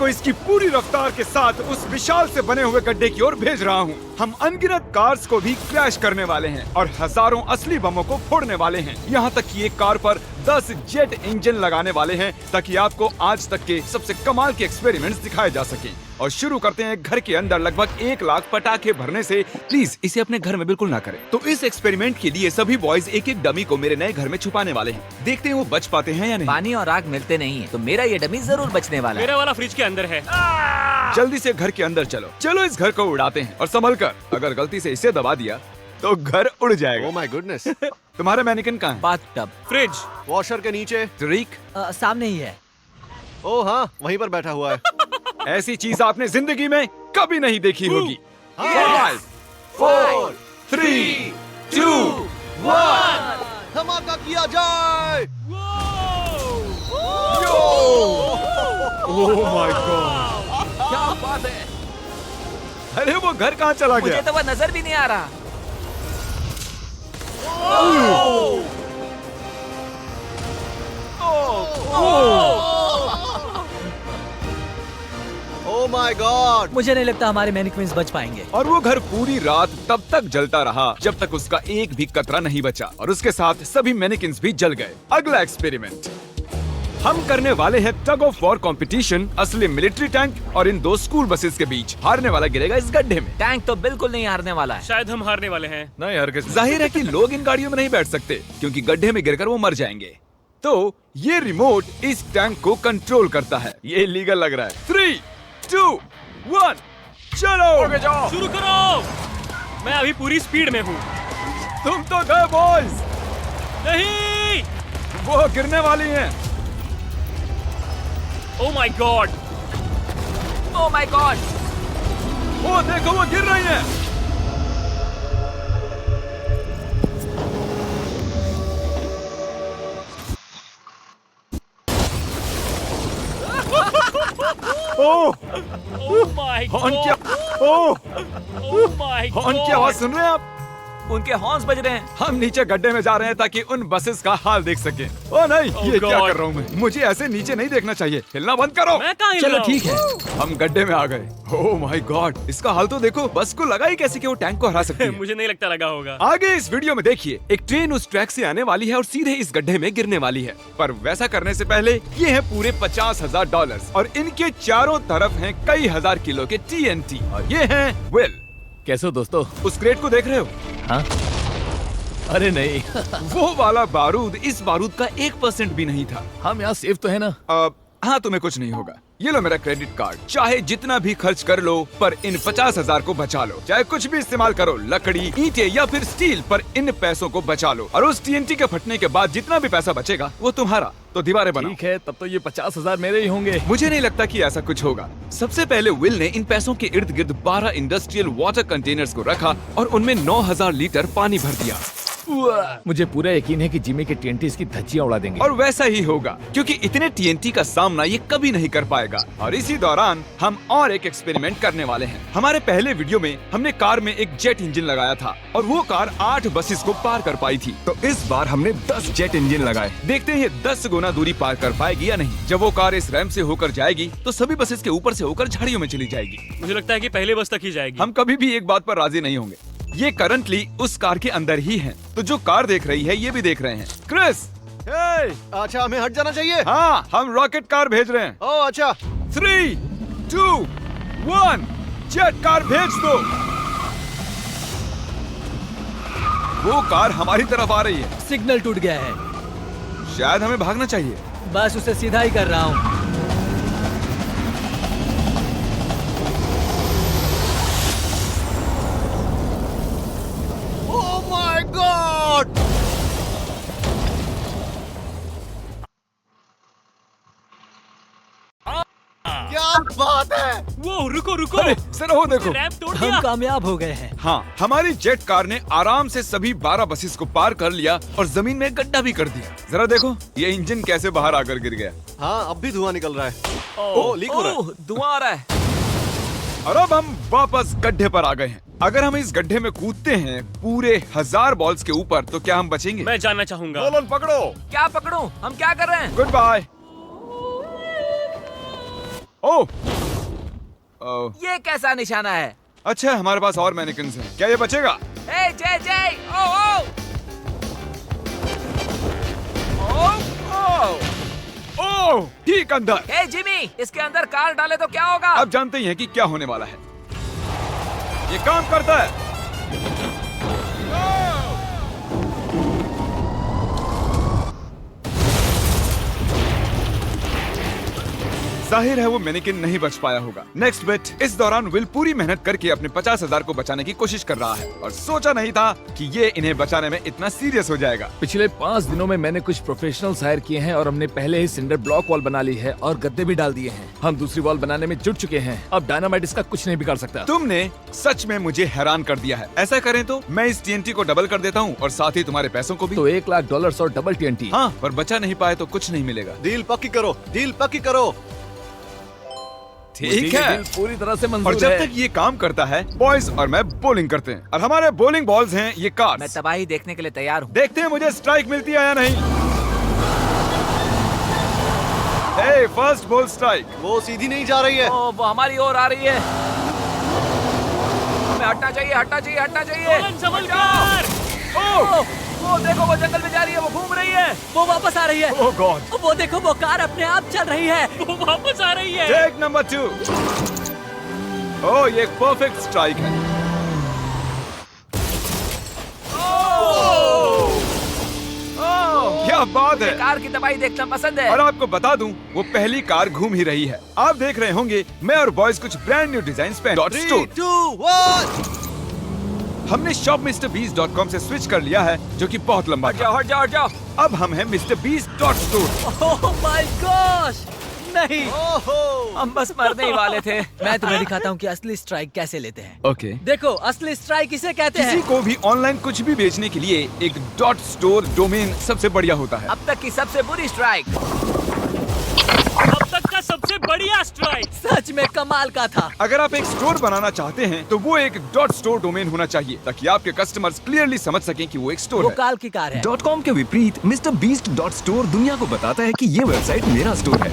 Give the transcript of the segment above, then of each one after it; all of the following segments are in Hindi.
को इसकी पूरी रफ्तार के साथ उस विशाल से बने हुए गड्ढे की ओर भेज रहा हूँ। हम अनगिनत कार्स को भी क्रैश करने वाले हैं और हजारों असली बमों को फोड़ने वाले हैं। यहाँ तक कि एक कार पर 10 जेट इंजन लगाने वाले हैं ताकि आपको आज तक के सबसे कमाल के एक्सपेरिमेंट्स दिखाए जा सके। और शुरू करते हैं घर के अंदर लगभग 1 लाख पटाखे भरने से। प्लीज इसे अपने घर में बिल्कुल ना करें। तो इस एक्सपेरिमेंट के लिए सभी बॉयज एक एक डमी को मेरे नए घर में छुपाने वाले हैं। देखते हैं वो बच पाते हैं या नहीं। पानी और आग मिलते नहीं है तो मेरा ये डमी जरूर बचने वाला है। मेरा वाला फ्रिज के अंदर है। जल्दी से घर के अंदर चलो। चलो इस घर को उड़ाते हैं और संभल कर, अगर गलती से इसे दबा दिया तो घर उड़ जाएगा। Oh my goodness. तुम्हारा मैनिकन कहाँ है? बाथटब। फ्रिज। वॉशर के नीचे। तरीक सामने ही है। ओह हाँ, वहीं पर बैठा हुआ है। ऐसी चीज आपने जिंदगी में कभी नहीं देखी होगी। 5 4 3 2 1 धमाका किया जाए। ओह माय गॉड, क्या बात है। अरे वो घर कहाँ चला मुझे गया? तो वह नजर भी नहीं आ रहा। Oh my God. मुझे नहीं लगता हमारे मैनिक्विन्स बच पाएंगे। और वो घर पूरी रात तब तक जलता रहा जब तक उसका एक भी कतरा नहीं बचा और उसके साथ सभी मैनिकिन्स भी जल गए। अगला एक्सपेरिमेंट हम करने वाले हैं टग ऑफ वॉर कंपटीशन असली मिलिट्री टैंक और इन 2 स्कूल बसेस के बीच। हारने वाला गिरेगा इस गड्ढे में। टैंक तो बिल्कुल नहीं हारने वाला है। शायद हम हारने वाले हैं। नहीं हरगिज़। जाहिर है कि लोग इन गाड़ियों में नहीं बैठ सकते क्योंकि गड्ढे में गिरकर वो मर जाएंगे। तो ये रिमोट इस टैंक को कंट्रोल करता है। ये इलीगल लग रहा है। 3 2 1 चलो जाओ। शुरू करो। मैं अभी पूरी स्पीड में हूँ। तुम तो गए बॉयज। नहीं। वो गिरने वाली हैं। Oh my God. Oh my God. वो देखो वो गिर रही हैं। ओह ओह माय हॉर्न गॉड। की ओह ओह माय हॉर्न की आवाज सुन रहे हैं आप? उनके हॉर्न्स बज रहे हैं। हम नीचे गड्ढे में जा रहे हैं ताकि उन बसेस का हाल देख सकें। ओ नहीं, ये क्या God. कर रहा हूँ मैं? मुझे ऐसे नीचे नहीं देखना चाहिए। हिलना बंद करो। मैं कहाँ हिल चलो रहा हूँ? ठीक है। हम गड्ढे में आ गए। ओह माय गॉड, इसका हाल तो देखो। बस को लगा ही कैसे कि वो टैंक को हरा सकती है। मुझे नहीं लगता लगा होगा। आगे इस वीडियो में देखिए, एक ट्रेन उस ट्रैक से आने वाली है और सीधे इस गड्ढे में गिरने वाली है। पर वैसा करने से पहले ये है पूरे $50,000 और इनके चारों तरफ हैं कई हजार किलो के TNT और ये हैं विल। कैसे हो दोस्तों? उस क्रेट को देख रहे हो? हाँ? अरे नहीं। वो वाला बारूद इस बारूद का 1% भी नहीं था। हम यहाँ सेफ तो है ना? हाँ, तुम्हें कुछ नहीं होगा। ये लो मेरा क्रेडिट कार्ड। चाहे जितना भी खर्च कर लो पर इन 50,000 को बचा लो। चाहे कुछ भी इस्तेमाल करो, लकड़ी, ईंटें या फिर स्टील, पर इन पैसों को बचा लो। और उस TNT के फटने के बाद जितना भी पैसा बचेगा वो तुम्हारा। तो दीवारें बनाओ। ठीक है, तब तो ये 50,000 मेरे ही होंगे। मुझे नहीं लगता कि ऐसा कुछ होगा। सबसे पहले विल ने इन पैसों के इर्द गिर्द 12 इंडस्ट्रियल वाटर कंटेनर्स को रखा और उनमें 9,000 लीटर पानी भर दिया। मुझे पूरा यकीन है कि जिमी के TNT इसकी धज्जियां उड़ा देंगे। और वैसा ही होगा क्योंकि इतने TNT का सामना ये कभी नहीं कर पाएगा। और इसी दौरान हम और एक एक्सपेरिमेंट करने वाले हैं। हमारे पहले वीडियो में हमने कार में एक जेट इंजन लगाया था और वो कार 8 बसेस को पार कर पाई थी। तो इस बार हमने 10 जेट इंजन लगाए। देखते हैं ये 10 गुना दूरी पार कर पाएगी या नहीं। जब वो कार इस रैंप से होकर जाएगी तो सभी बसेस के ऊपर से होकर झाड़ियों में चली जाएगी। मुझे लगता है कि पहले बस तक ही जाएगी। हम कभी भी एक बात पर राजी नहीं होंगे। ये करंटली उस कार के अंदर ही है, तो जो कार देख रही है ये भी देख रहे हैं। क्रिस, अच्छा, हमें हट जाना चाहिए। हाँ, हम रॉकेट कार भेज रहे हैं। ओह अच्छा। 3 2 1 जेट कार भेज दो। वो कार हमारी तरफ आ रही है। सिग्नल टूट गया है। शायद हमें भागना चाहिए। बस उसे सीधा ही कर रहा हूँ। Oh my God. क्या बात है। वो रुको रुको। अरे सर, वो देखो। रैंप तोड़ हम दिया। कामयाब हो गए हैं। हाँ, हमारी जेट कार ने आराम से सभी 12 बसेस को पार कर लिया और जमीन में गड्ढा भी कर दिया। जरा देखो ये इंजन कैसे बाहर आकर गिर गया। हाँ, अब भी धुआं निकल रहा है। ओह, लीक हो रहा है। ओह, धुआं आ रहा है। और अब हम वापस गड्ढे पर आ गए हैं। अगर हम इस गड्ढे में कूदते हैं पूरे 1000 बॉल्स के ऊपर तो क्या हम बचेंगे? मैं जानना चाहूंगा। नोलन पकड़ो। क्या पकड़ूं? हम क्या कर रहे हैं? Good bye. ओह ओह, ये कैसा निशाना है? अच्छा है हमारे पास और मैनिकिन्स हैं। क्या ये बचेगा? ए जय जय ओ ओ ओ ओ ओह, ठीक अंदर। ए जिमी, इसके अंदर कार डाले तो क्या होगा? अब जानते ही हैं कि क्या होने वाला है। ये काम करता है। जाहिर है वो मैनिकिन नहीं बच पाया होगा। नेक्स्ट बिट, इस दौरान विल पूरी मेहनत करके अपने 50,000 को बचाने की कोशिश कर रहा है और सोचा नहीं था कि ये इन्हें बचाने में इतना सीरियस हो जाएगा। पिछले 5 दिनों में मैंने कुछ प्रोफेशनल्स हायर किए हैं और हमने पहले ही सिंडर ब्लॉक वॉल बना ली है और गद्दे भी डाल दिए हैं। हम दूसरी वॉल बनाने में जुट चुके हैं। अब डायनामाइट इसका कुछ नहीं बिगाड़ सकता। तुमने सच में मुझे हैरान कर दिया है। ऐसा करें तो मैं इस TNT को डबल कर देता हूँ और साथ ही तुम्हारे पैसों को भी। तो $1,00,000 और डबल TNT। हाँ, पर बचा नहीं पाए तो कुछ नहीं मिलेगा। डील पक्की करो, डील पक्की करो। ठीक है, डील पूरी तरह से और मंजूर जब है। तक ये काम करता है, बॉयज और मैं बॉलिंग करते हैं और हमारे बॉलिंग बॉल्स हैं ये मैं कार्स। तबाही देखने के लिए तैयार हूँ। देखते हैं मुझे स्ट्राइक मिलती है या नहीं। हे, फर्स्ट बॉल स्ट्राइक। वो सीधी नहीं जा रही है। ओ, वो हमारी ओर आ रही है। हमें हटना चाहिए, हटना चाहिए, हटना चाहिए। नोलन, संभल कर। ओ, वो देखो, वो जंगल में जा रही है, वो घूम रही है। वो वापस आ रही है। ओह गॉड। वो देखो, वो कार अपने आप चल रही है। वो वापस आ रही है। Take number 2। ओह, ये एक परफेक्ट स्ट्राइक है। क्या बात है। कार की तबाही देखना पसंद है। और आपको बता दूं, वो पहली कार घूम ही रही है। आप देख रहे होंगे मैं और बॉयज कुछ ब्रांड न्यू डिजाइन पे डॉट 3, स्टोर 2, 1। हमने shopmrbeast.com से स्विच कर लिया है, जो कि बहुत लंबा हट था। जाओ, हट जाओ, हट जाओ। अब हम हैं mrbeast.store। ओह माय गॉश, नहीं, ओहो। हम बस मरने ही वाले थे। मैं तुम्हें दिखाता हूँ कि असली स्ट्राइक कैसे लेते हैं। ओके। देखो, असली स्ट्राइक इसे कहते किसी हैं। को भी ऑनलाइन कुछ भी बेचने के लिए एक डॉट स्टोर डोमेन सबसे बढ़िया होता है। अब तक की सबसे बुरी स्ट्राइक। अब तक का सबसे बढ़िया स्ट्राइक। सच में कमाल का था। अगर आप एक स्टोर बनाना चाहते हैं तो वो एक डॉट स्टोर डोमेन होना चाहिए, ताकि आपके कस्टमर्स क्लियरली समझ सकें कि वो एक स्टोर वो है। काल की कार है। .com के विपरीत मिस्टर बीस्ट .स्टोर दुनिया को बताता है कि ये वेबसाइट मेरा स्टोर है।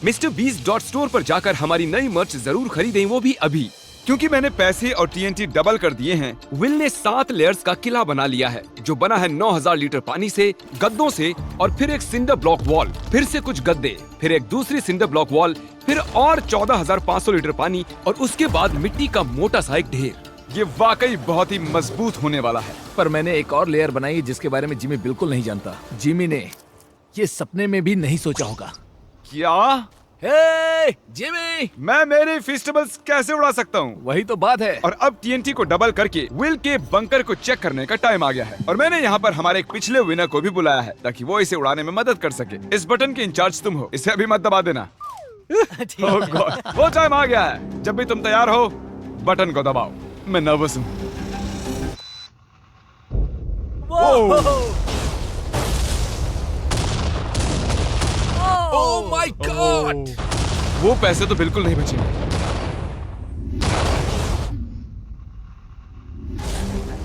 mrbeast.store पर जाकर हमारी नई मर्च जरूर खरीदें, वो भी अभी, क्योंकि मैंने पैसे और TNT डबल कर दिए हैं। विल ने 7 लेयर्स का किला बना लिया है, जो बना है 9,000 लीटर पानी से, गद्दों से, और फिर एक सिंडर ब्लॉक वॉल, फिर से कुछ गद्दे, फिर एक दूसरी सिंडर ब्लॉक वॉल, फिर और 14,500 लीटर पानी, और उसके बाद मिट्टी का मोटा सा एक ढेर। ये वाकई बहुत ही मजबूत होने वाला है। पर मैंने एक और लेयर बनाई है जिसके बारे में जिमी बिल्कुल नहीं जानता। जिमी ने ये सपने में भी नहीं सोचा होगा। क्या? हे जिमी, मैं मेरे फेस्टिवल्स कैसे उड़ा सकता हूँ? वही तो बात है। और अब TNT को डबल करके विल के बंकर को चेक करने का टाइम आ गया है, और मैंने यहाँ पर हमारे एक पिछले विनर को भी बुलाया है, ताकि वो इसे उड़ाने में मदद कर सके। इस बटन के इंचार्ज तुम हो, इसे अभी मत दबा देना। ठीक Oh है। God, वो टाइम आ गया है। जब भी तुम तैयार हो, बटन को दबाओ। मैं नर्वस हूँ। ओह माय गॉड, वो पैसे तो बिल्कुल नहीं बचेंगे।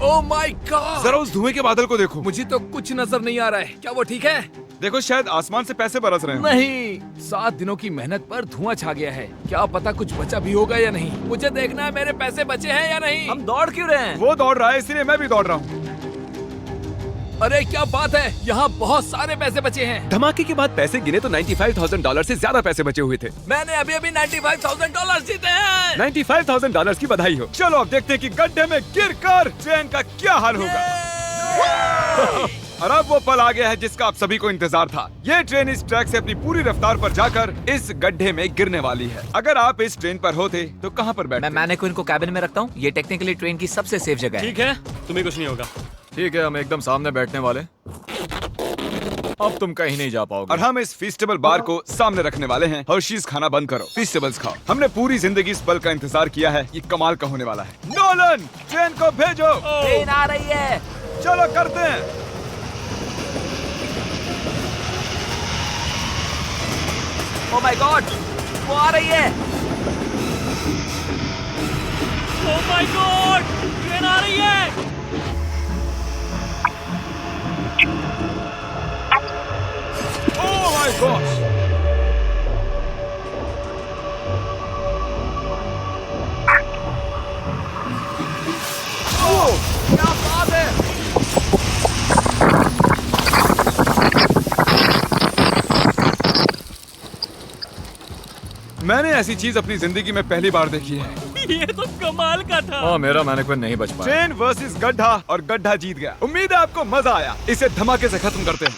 Oh my God. जरा उस धुएं के बादल को देखो। मुझे तो कुछ नजर नहीं आ रहा है। क्या वो ठीक है? देखो, शायद आसमान से पैसे बरस रहे हैं। नहीं, 7 दिनों की मेहनत पर धुआं छा गया है। क्या पता कुछ बचा भी होगा या नहीं। मुझे देखना है मेरे पैसे बचे हैं या नहीं। हम दौड़ क्यों रहे हैं? वो दौड़ रहा है, इसलिए मैं भी दौड़ रहा हूँ। अरे क्या बात है, यहाँ बहुत सारे पैसे बचे हैं। धमाके के बाद पैसे गिने तो $95,000 से ज्यादा पैसे बचे हुए थे। मैंने अभी अभी $95,000 जीते हैं। $95,000 की बधाई हो। चलो अब देखते हैं कि गड्ढे में गिरकर ट्रेन का क्या हाल होगा। और अब वो पल आ गया है जिसका आप सभी को इंतजार था। ये ट्रेन इस ट्रैक से अपनी पूरी रफ्तार पर जाकर इस गड्ढे में गिरने वाली है। अगर आप इस ट्रेन पर होते तो कहाँ पर बैठते? मैं मैनेक्विन को कैबिन में रखता हूँ। ये टेक्निकली ट्रेन की सबसे सेफ जगह है। ठीक है, तुम्हें कुछ नहीं होगा। ठीक है, हम एकदम सामने बैठने वाले। अब तुम कहीं नहीं जा पाओगे। और हम इस फेस्टिवल बार को सामने रखने वाले हैं। हर्शीज खाना बंद करो, फेस्टिवल्स खाओ। हमने पूरी जिंदगी इस पल का इंतजार किया है। ये कमाल का होने वाला है। नोलन, ट्रेन को भेजो। ट्रेन आ रही है। चलो करते हैं। ओह माय गॉड, वो आ रही है। ओह माय गॉड, ट्रेन आ रही है। ओह माय गॉड, मैंने ऐसी चीज अपनी जिंदगी में पहली बार देखी है। ये तो कमाल का था। हाँ, मेरा मैनिक्विन नहीं बच पाया। ट्रेन वर्सेस गड्ढा और गड्ढा जीत गया। उम्मीद है आपको मजा आया। इसे धमाके से खत्म करते हैं।